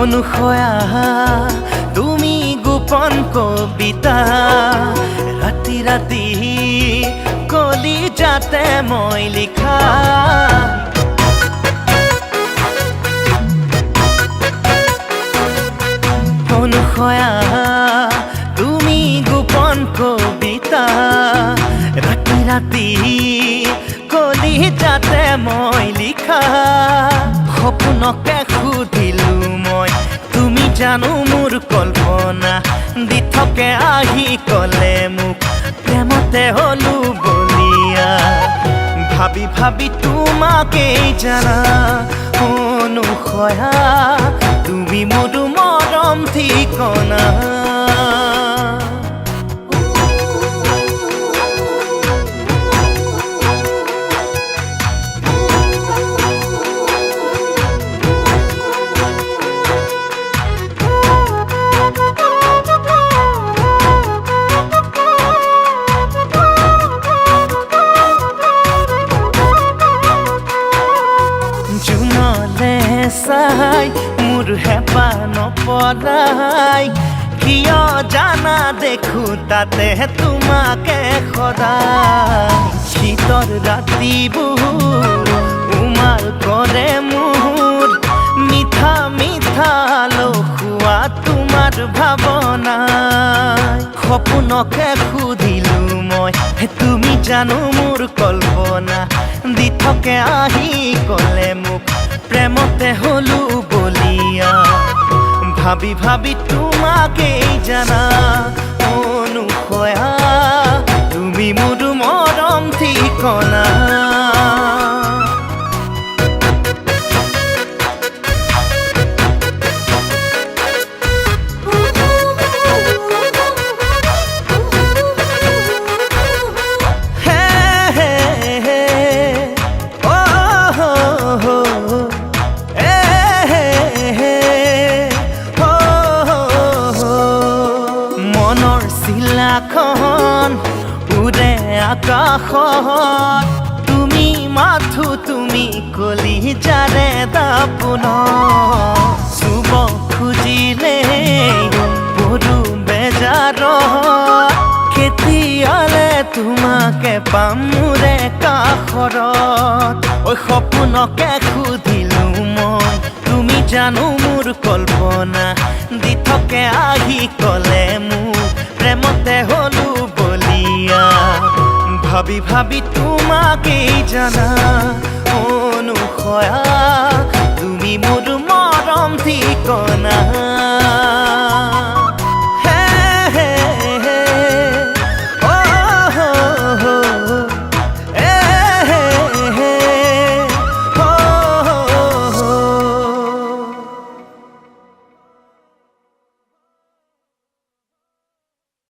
অনুসয়া তুমি গোপন কবিতা ৰাতি ৰাতি কলি যাতে মই লিখা অনুসয়া তুমি গোপন কবিতা ৰাতি ৰাতি কলি যাতে মই লিখা সপোনকে সুধিলো মই তুমি জানো মোৰ কল্পনা দি থাকে আহি কলে মোক প্ৰেমতে হলো বলিয়া ভাবি ভাবি তোমাকেই জানা অনুসয়া তুমি মোৰ মৰম ঠিকনা চাই মোৰ হেঁপা নপলাই কিয় জানা দেখো তাতে তোমাকে সদায় শীতৰ ৰাতিবোৰ উমাল কৰে মোৰ মিঠা মিঠা লখুৱা তোমাৰ ভাৱনাই সপোনকে সুধিলো মই তুমি জানো মোৰ কল্পনা দি থাকে আহি কলে মোক প্ৰেমতে হলো বলিয়া ভাবি ভাবি তোমাকেই জানা অনুসয়া তুমি মোৰ মৰম ঠিকনা চিলাখন উৰে আকাশত তুমি মাথো তুমি কলি যাৰে দাপোন চুব খুজিলে পৰু বেজাৰত কেতিয়ালে তোমাকে পাম মোৰে কাষৰত ঐ সপোনকে সুধিলো মই তুমি জানো মোৰ কল্পনা দি থাকে আহি কলে মোক প্ৰেমতে হলো বলিয়া ভাবি ভাবি তোমাকেই জানা অনুসয়া তুমি মোৰ মৰম ঠিকনা